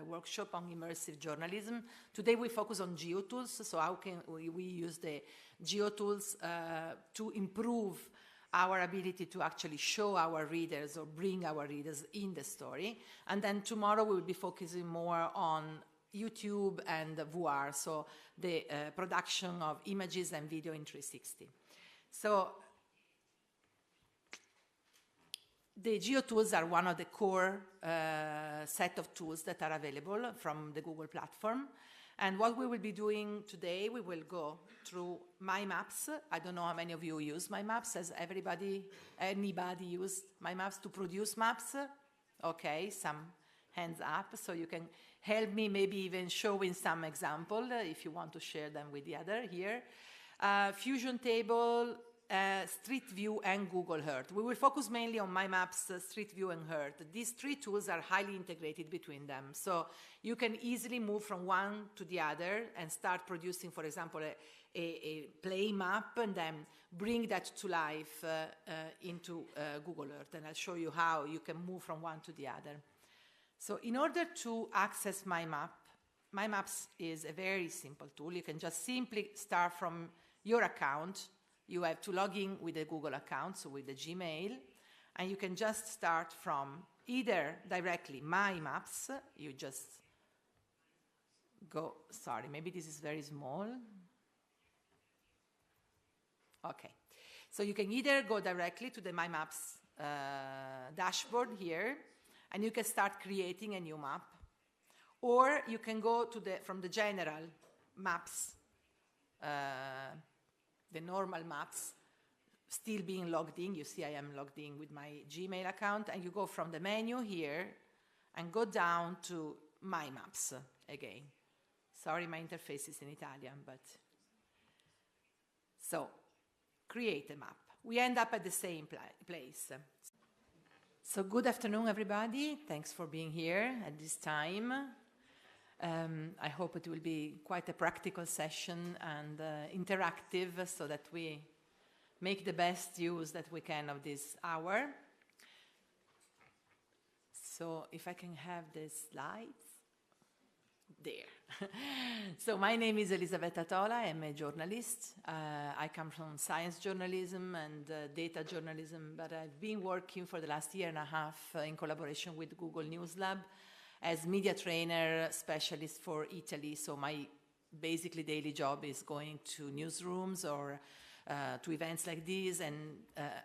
workshop on immersive journalism. Today we focus on geotools, so how can we use the geotools to improve our ability to actually show our readers or bring our readers in the story. And then tomorrow we will be focusing more on YouTube and VR, so the production of images and video in 360. So the geotools are one of the core set of tools that are available from the Google platform. And what we will be doing today, we will go through MyMaps. I don't know how many of you use MyMaps. Has anybody used MyMaps to produce maps? Okay, some hands up. So you can help me maybe even showing some example if you want to share them with the other here. Fusion Table, Street View, and Google Earth. We will focus mainly on MyMaps, Street View, and Earth. These three tools are highly integrated between them. So you can easily move from one to the other and start producing, for example, a play map and then bring that to life into Google Earth. And I'll show you how you can move from one to the other. So in order to access MyMaps is a very simple tool. You can just simply start from your account. You have to log in with a Google account, so with the Gmail, and you can just start from either directly MyMaps. You just go, sorry, maybe this is very small. Okay. So you can either go directly to the MyMaps dashboard here, and you can start creating a new map, or you can go to from the general maps, the normal maps, still being logged in. You see I am logged in with my Gmail account, and you go from the menu here and go down to MyMaps again. Sorry, my interface is in Italian, but... So, create a map. We end up at the same place. So, good afternoon, everybody. Thanks for being here at this time. I hope it will be quite a practical session and interactive, so that we make the best use that we can of this hour. So if I can have the slides. There. So my name is Elisabetta Tola. I'm a journalist. I come from science journalism and data journalism, but I've been working for the last year and a half in collaboration with Google News Lab as media trainer specialist for Italy. So my basically daily job is going to newsrooms or to events like this and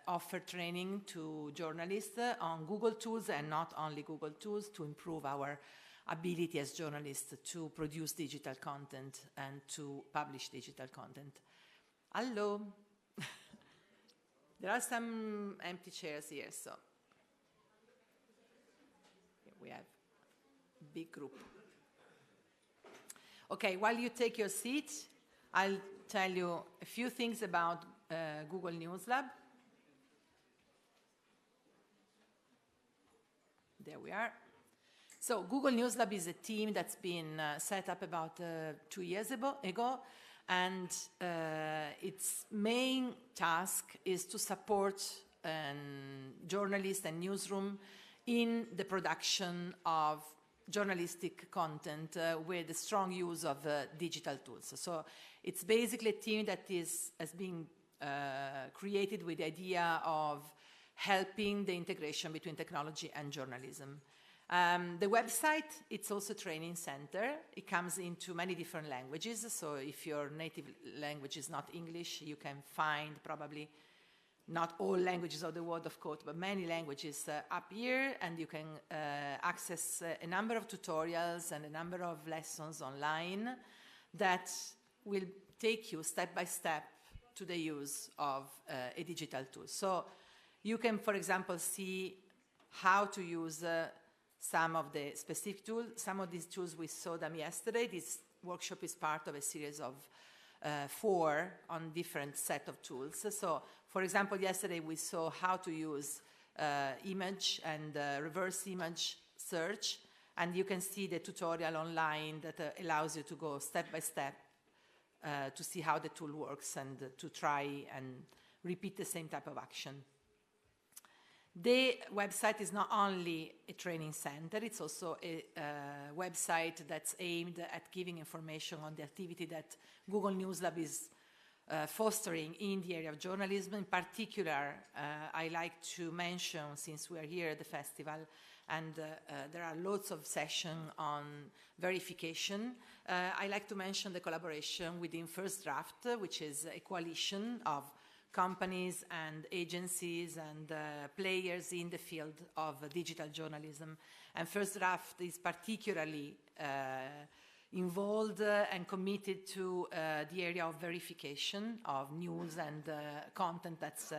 offer training to journalists on Google tools, and not only Google tools, to improve our ability as journalists to produce digital content and to publish digital content. Hello. There are some empty chairs here, so we have a big group. Okay, while you take your seat, I'll tell you a few things about Google News Lab. There we are. So Google News Lab is a team that's been set up about 2 years ago, and its main task is to support journalists and newsroom in the production of journalistic content with a strong use of digital tools. So it's basically a team that has been created with the idea of helping the integration between technology and journalism. The website, it's also a training center. It comes into many different languages. So if your native language is not English, you can find probably not all languages of the world, of course, but many languages up here, and you can access a number of tutorials and a number of lessons online that will take you step by step to the use of a digital tool. So you can, for example, see how to use some of the specific tools. Some of these tools, we saw them yesterday. This workshop is part of a series of 4 on different set of tools. So, for example, yesterday we saw how to use image and reverse image search, and you can see the tutorial online that allows you to go step by step to see how the tool works and to try and repeat the same type of action. The website is not only a training center, it's also a website that's aimed at giving information on the activity that Google News Lab is fostering in the area of journalism. In particular, I like to mention, since we are here at the festival, and there are lots of sessions on verification, I like to mention the collaboration within First Draft, which is a coalition of companies and agencies and players in the field of digital journalism. And First Draft is particularly involved and committed to the area of verification of news and content that's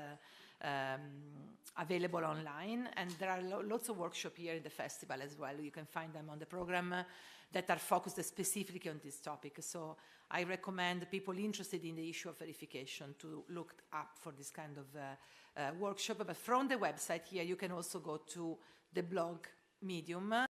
available online. And there are lots of workshops here in the festival as well. You can find them on the program that are focused specifically on this topic. So I recommend people interested in the issue of verification to look up for this kind of workshop. But from the website here, you can also go to the blog Medium.